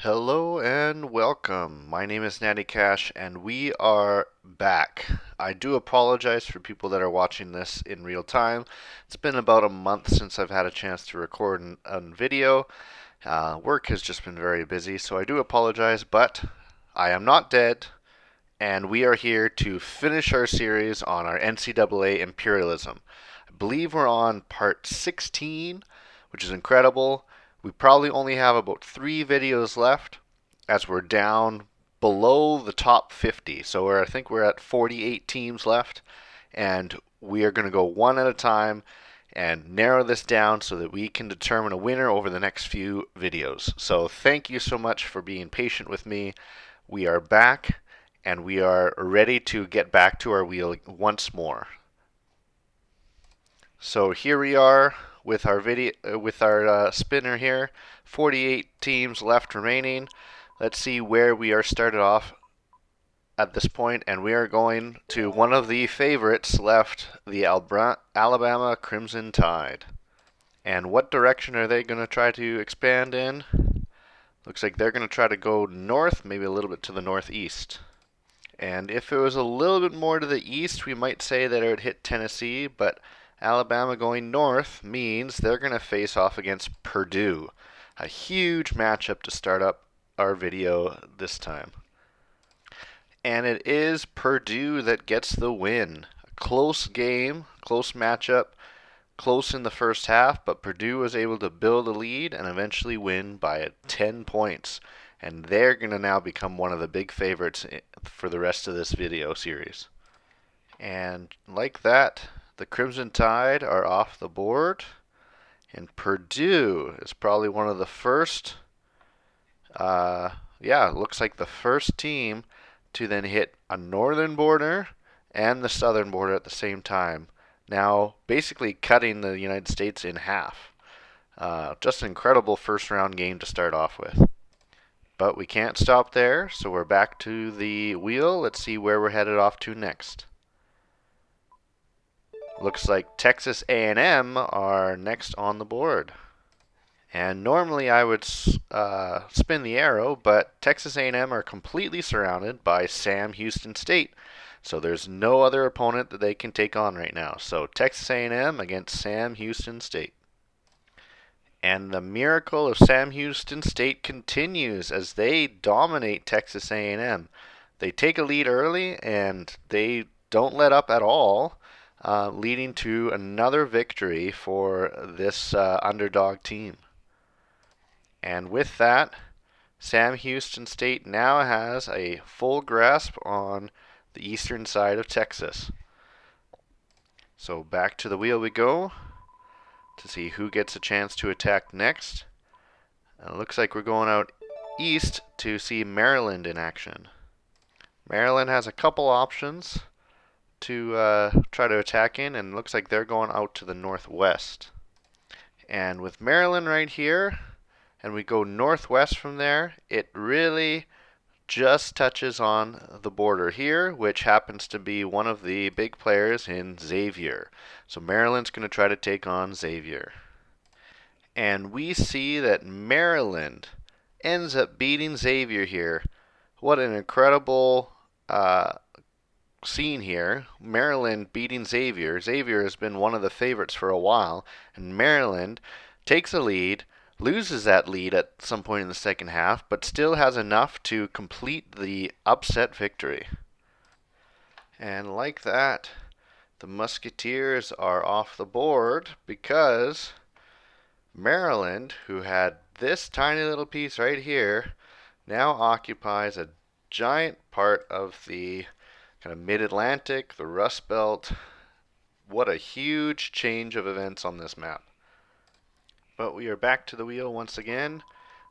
Hello and welcome. My name is Natty Cash and we are back. I do apologize for people that are watching this in real time. It's been about a month since I've had a chance to record a video. Work has just been very busy, so I do apologize, but I am not dead and we are here to finish our series on our NCAA Imperialism. I believe we're on part 16, which is incredible. We probably only have about 3 videos left as we're down below the top 50. So I think we're at 48 teams left, and we are going to go one at a time and narrow this down so that we can determine a winner over the next few videos. So thank you so much for being patient with me. We are back and we are ready to get back to our wheel once more. So here we are with our spinner here. 48 teams left remaining. Let's see where we are started off at this point, and we are going to one of the favorites left, the Alabama Crimson Tide. And what direction are they going to try to expand in? Looks like they're going to try to go north, maybe a little bit to the northeast. And if it was a little bit more to the east, we might say that it would hit Tennessee, but Alabama going north means they're going to face off against Purdue. A huge matchup to start up our video this time. And it is Purdue that gets the win. A close game, close matchup, close in the first half, but Purdue was able to build a lead and eventually win by 10 points. And they're going to now become one of the big favorites for the rest of this video series. And like that, the Crimson Tide are off the board. And Purdue is probably one of the first, it looks like the first team to then hit a northern border and the southern border at the same time. Now, basically cutting the United States in half. Just an incredible first round game to start off with. But we can't stop there, so we're back to the wheel. Let's see where we're headed off to next. Looks like Texas A&M are next on the board. And normally I would spin the arrow, but Texas A&M are completely surrounded by Sam Houston State. So there's no other opponent that they can take on right now. So Texas A&M against Sam Houston State. And the miracle of Sam Houston State continues as they dominate Texas A&M. They take a lead early and they don't let up at all, leading to another victory for this underdog team. And with that, Sam Houston State now has a full grasp on the eastern side of Texas. So back to the wheel we go to see who gets a chance to attack next. And it looks like we're going out east to see Maryland in action. Maryland has a couple options to try to attack in, and it looks like they're going out to the northwest. And with Maryland right here, and we go northwest from there, it really just touches on the border here, which happens to be one of the big players in Xavier. So Maryland's going to try to take on Xavier. And we see that Maryland ends up beating Xavier here. What an incredible scene here. Maryland beating Xavier. Xavier has been one of the favorites for a while, and Maryland takes a lead, loses that lead at some point in the second half, but still has enough to complete the upset victory. And like that, the Musketeers are off the board because Maryland, who had this tiny little piece right here, now occupies a giant part of the kind of mid-Atlantic, the Rust Belt. What a huge change of events on this map. But we are back to the wheel once again.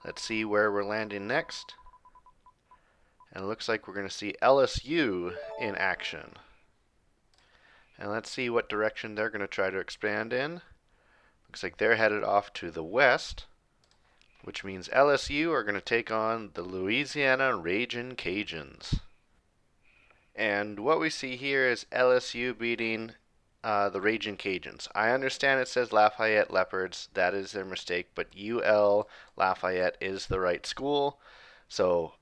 Let's see where we're landing next. And it looks like we're going to see LSU in action. And let's see what direction they're going to try to expand in. Looks like they're headed off to the west, which means LSU are going to take on the Louisiana Ragin' Cajuns. And what we see here is LSU beating the Raging Cajuns. I understand it says Lafayette Leopards. That is their mistake, but UL Lafayette is the right school. So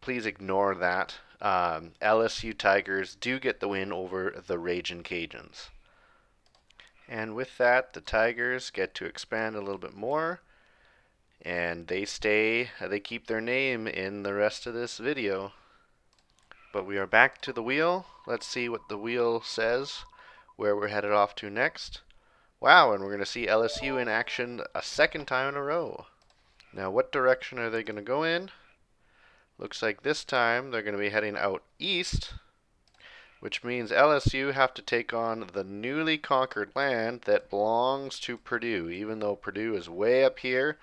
please ignore that. LSU Tigers do get the win over the Raging Cajuns. And with that, the Tigers get to expand a little bit more, and they keep their name in the rest of this video. But we are back to the wheel. Let's see what the wheel says, where we're headed off to next. Wow, and we're going to see LSU in action a second time in a row. Now, what direction are they going to go in? Looks like this time they're going to be heading out east, which means LSU have to take on the newly conquered land that belongs to Purdue. Even though Purdue is way up here,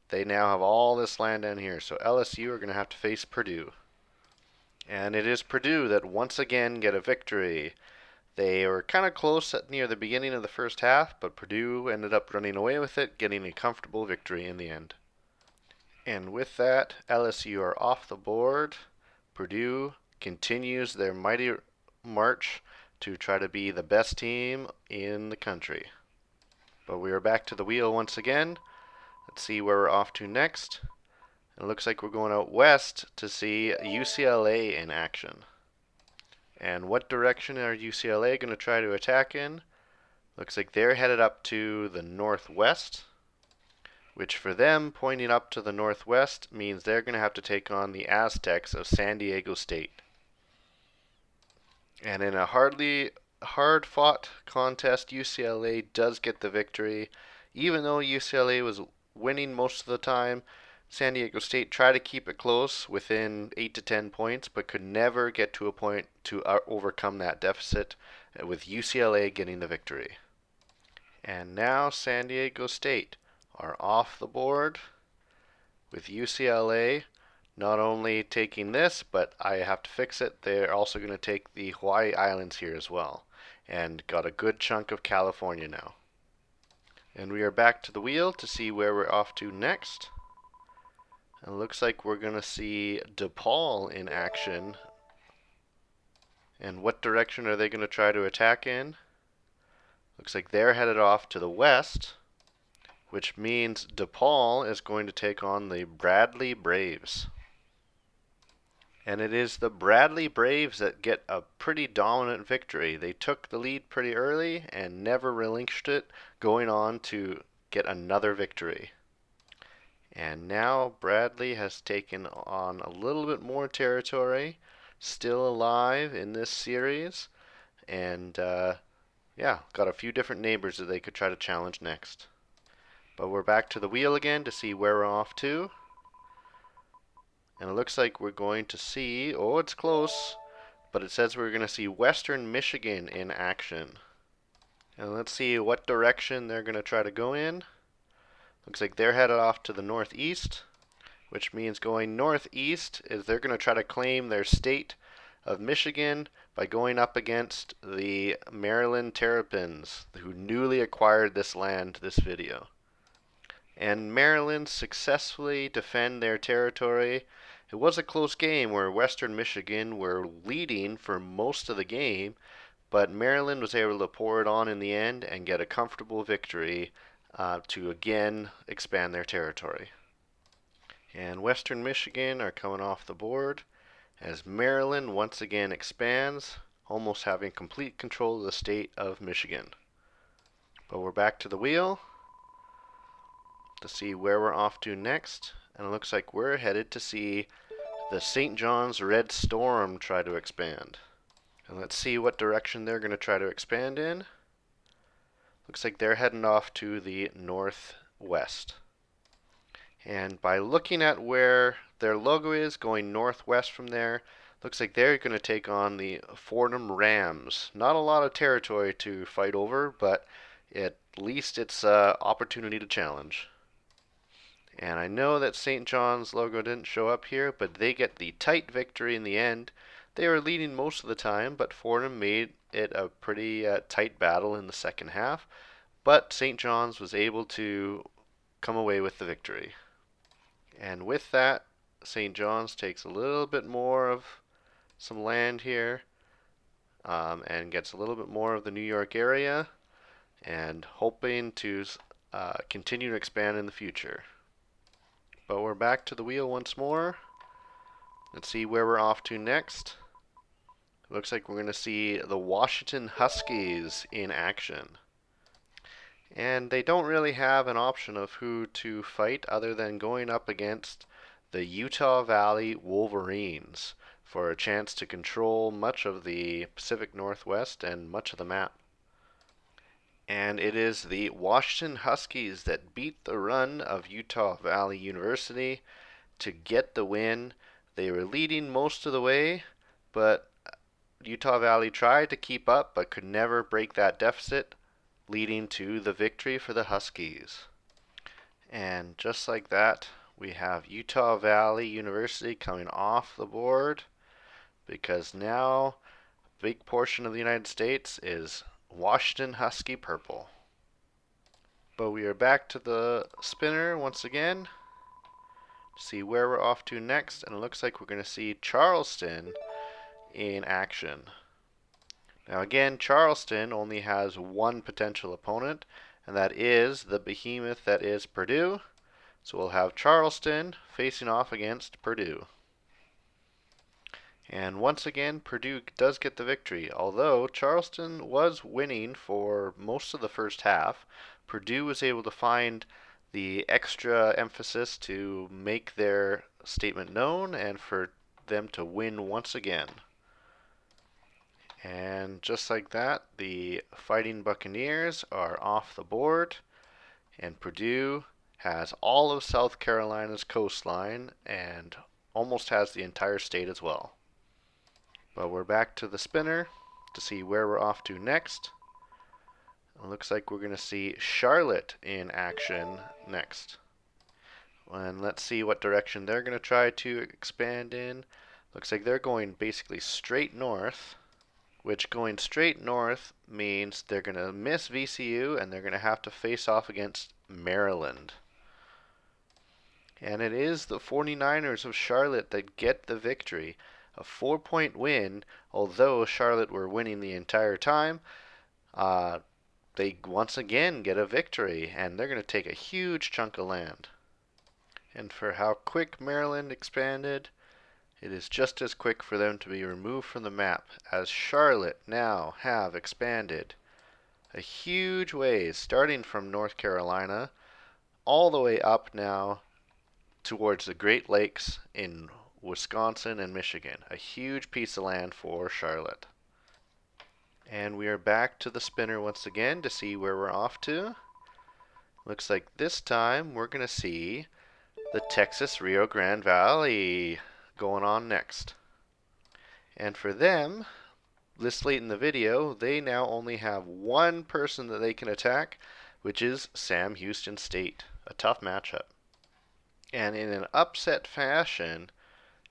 they now have all this land down here. So LSU are going to have to face Purdue. And it is Purdue that once again get a victory. They were kind of close near the beginning of the first half, but Purdue ended up running away with it, getting a comfortable victory in the end. And with that, LSU are off the board. Purdue continues their mighty march to try to be the best team in the country. But we are back to the wheel once again. Let's see where we're off to next. It looks like we're going out west to see UCLA in action. And what direction are UCLA going to try to attack in? Looks like they're headed up to the northwest, which for them, pointing up to the northwest, means they're going to have to take on the Aztecs of San Diego State. And in a hard-fought contest, UCLA does get the victory. Even though UCLA was winning most of the time, San Diego State tried to keep it close within 8 to 10 points, but could never get to a point to overcome that deficit, with UCLA getting the victory. And now San Diego State are off the board, with UCLA not only taking this, but I have to fix it, they're also going to take the Hawaii Islands here as well, and got a good chunk of California now. And we are back to the wheel to see where we're off to next. It looks like we're going to see DePaul in action. And what direction are they going to try to attack in? Looks like they're headed off to the west, which means DePaul is going to take on the Bradley Braves. And it is the Bradley Braves that get a pretty dominant victory. They took the lead pretty early and never relinquished it, going on to get another victory. And now Bradley has taken on a little bit more territory, still alive in this series, and yeah, got a few different neighbors that they could try to challenge next. But we're back to the wheel again to see where we're off to. And it looks like we're going to see, oh, it's close, but it says we're going to see Western Michigan in action. And let's see what direction they're going to try to go in. Looks like they're headed off to the northeast, which means going northeast is they're going to try to claim their state of Michigan by going up against the Maryland Terrapins, who newly acquired this land this video. And Maryland successfully defend their territory. It was a close game where Western Michigan were leading for most of the game, but Maryland was able to pour it on in the end and get a comfortable victory to again expand their territory. And Western Michigan are coming off the board as Maryland once again expands, almost having complete control of the state of Michigan. But we're back to the wheel to see where we're off to next, and it looks like we're headed to see the St. John's Red Storm try to expand. And let's see what direction they're going to try to expand in. Looks like they're heading off to the northwest. And by looking at where their logo is, going northwest from there, looks like they're going to take on the Fordham Rams. Not a lot of territory to fight over, but at least it's an opportunity to challenge. And I know that St. John's logo didn't show up here, but they get the tight victory in the end. They were leading most of the time, but Fordham made it a pretty tight battle in the second half. But St. John's was able to come away with the victory. And with that, St. John's takes a little bit more of some land here. and gets a little bit more of the New York area, and hoping to continue to expand in the future. But we're back to the wheel once more. Let's see where we're off to next. Looks like we're going to see the Washington Huskies in action. And they don't really have an option of who to fight other than going up against the Utah Valley Wolverines for a chance to control much of the Pacific Northwest and much of the map. And it is the Washington Huskies that beat the run of Utah Valley University to get the win. They were leading most of the way, but Utah Valley tried to keep up but could never break that deficit, leading to the victory for the Huskies. And just like that, we have Utah Valley University coming off the board, because now a big portion of the United States is Washington Husky purple. But we are back to the spinner once again to see where we're off to next, and it looks like we're going to see Charleston in action. Now again, Charleston only has one potential opponent, and that is the behemoth that is Purdue. So we'll have Charleston facing off against Purdue. And once again, Purdue does get the victory. Although Charleston was winning for most of the first half, Purdue was able to find the extra emphasis to make their statement known and for them to win once again. And just like that, the Fighting Buccaneers are off the board, and Purdue has all of South Carolina's coastline and almost has the entire state as well. But we're back to the spinner to see where we're off to next. It looks like we're going to see Charlotte in action next. And let's see what direction they're going to try to expand in. Looks like they're going basically straight north, which going straight north means they're going to miss VCU and they're going to have to face off against Maryland. And it is the 49ers of Charlotte that get the victory. A 4-point win, although Charlotte were winning the entire time. They once again get a victory, and they're going to take a huge chunk of land. And for how quick Maryland expanded, it is just as quick for them to be removed from the map, as Charlotte now have expanded a huge ways, starting from North Carolina, all the way up now towards the Great Lakes in Wisconsin and Michigan. A huge piece of land for Charlotte. And we are back to the spinner once again to see where we're off to. Looks like this time we're going to see the Texas Rio Grande Valley going on next. And for them, this late in the video, they now only have one person that they can attack, which is Sam Houston State. A tough matchup. And in an upset fashion,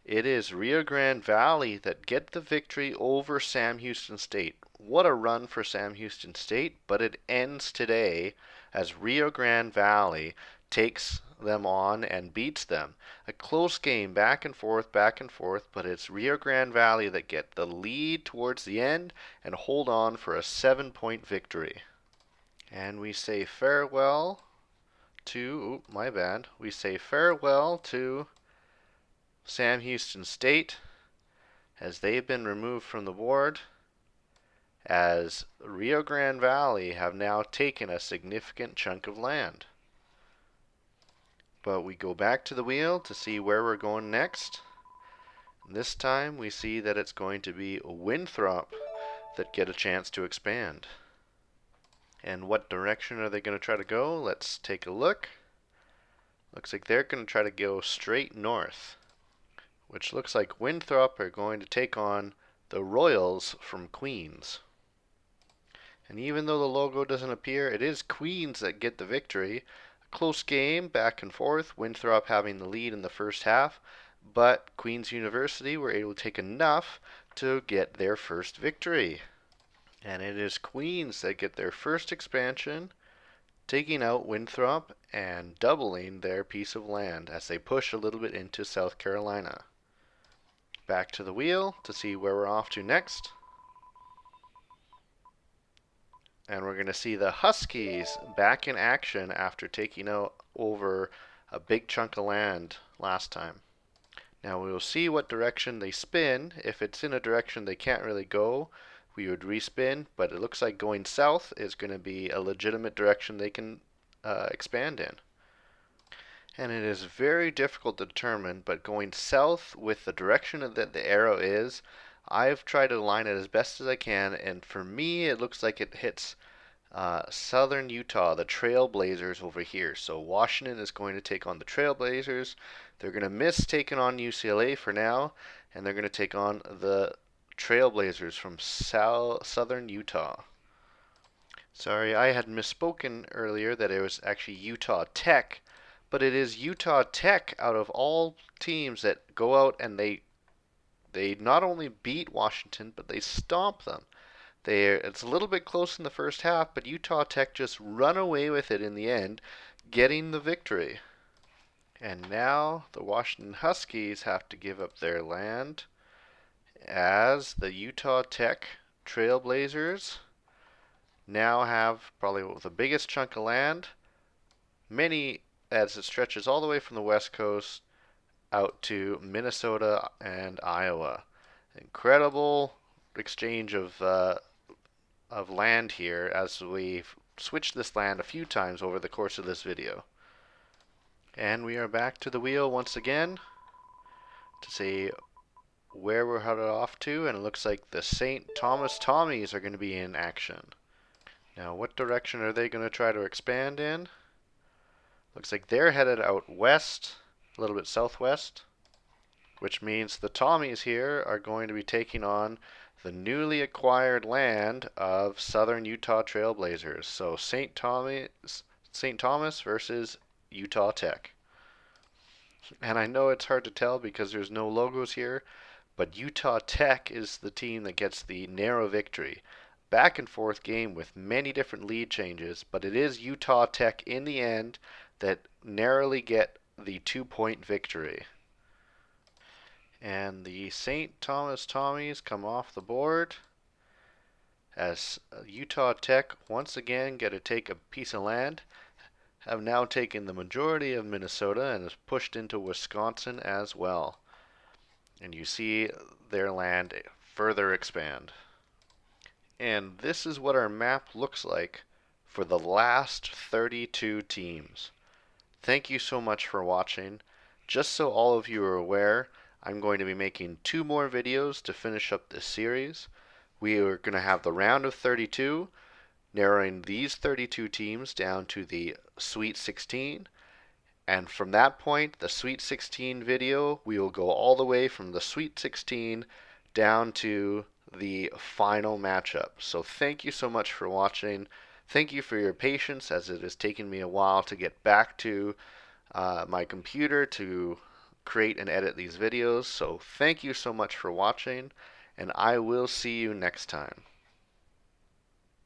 it is Rio Grande Valley that get the victory over Sam Houston State. What a run for Sam Houston State, but it ends today as Rio Grande Valley takes them on and beats them. A close game, back and forth, but it's Rio Grande Valley that get the lead towards the end and hold on for a 7-point victory. And we say farewell to, we say farewell to Sam Houston State as they've been removed from the board, as Rio Grande Valley have now taken a significant chunk of land. But we go back to the wheel to see where we're going next. This time we see that it's going to be Winthrop that get a chance to expand. And what direction are they going to try to go? Let's take a look. Looks like they're going to try to go straight north, which looks like Winthrop are going to take on the Royals from Queens. And even though the logo doesn't appear, it is Queens that get the victory. A close game, back and forth, Winthrop having the lead in the first half, but Queens University were able to take enough to get their first victory. And it is Queens that get their first expansion, taking out Winthrop and doubling their piece of land as they push a little bit into South Carolina. Back to the wheel to see where we're off to next. And we're going to see the Huskies back in action after taking out over a big chunk of land last time. Now we will see what direction they spin. If it's in a direction they can't really go, we would respin, but it looks like going south is going to be a legitimate direction they can expand in. And it is very difficult to determine, but going south with the direction that the arrow is, I've tried to align it as best as I can, and for me it looks like it hits southern Utah, the Trailblazers over here. So Washington is going to take on the Trailblazers. They're going to miss taking on UCLA for now, and they're going to take on the Trailblazers from southern Utah. Sorry, I had misspoken earlier that it was actually Utah Tech, but it is Utah Tech out of all teams that go out and they not only beat Washington, but they stomp them. It's a little bit close in the first half, but Utah Tech just run away with it in the end, getting the victory. And now the Washington Huskies have to give up their land as the Utah Tech Trailblazers now have probably the biggest chunk of land, many as it stretches all the way from the west coast out to Minnesota and Iowa. Incredible exchange of land here as we've switched this land a few times over the course of this video. And we are back to the wheel once again to see where we're headed off to, and it looks like the St. Thomas Tommies are going to be in action. Now, what direction are they going to try to expand in? Looks like they're headed out west, a little bit southwest, which means the Tommies here are going to be taking on the newly acquired land of Southern Utah Trailblazers. So St. Thomas versus Utah Tech. And I know it's hard to tell because there's no logos here, but Utah Tech is the team that gets the narrow victory. Back and forth game with many different lead changes, but it is Utah Tech in the end that narrowly get the 2-point victory. And the St. Thomas Tommies come off the board as Utah Tech once again get to take a piece of land, have now taken the majority of Minnesota and has pushed into Wisconsin as well. And you see their land further expand. And this is what our map looks like for the last 32 teams. Thank you so much for watching. Just so all of you are aware, I'm going to be making 2 more videos to finish up this series. We are going to have the round of 32, narrowing these 32 teams down to the Sweet 16. And from that point, the Sweet 16 video, we will go all the way from the Sweet 16 down to the final matchup. So thank you so much for watching. Thank you for your patience, as it has taken me a while to get back to my computer to create and edit these videos. So thank you so much for watching, and I will see you next time.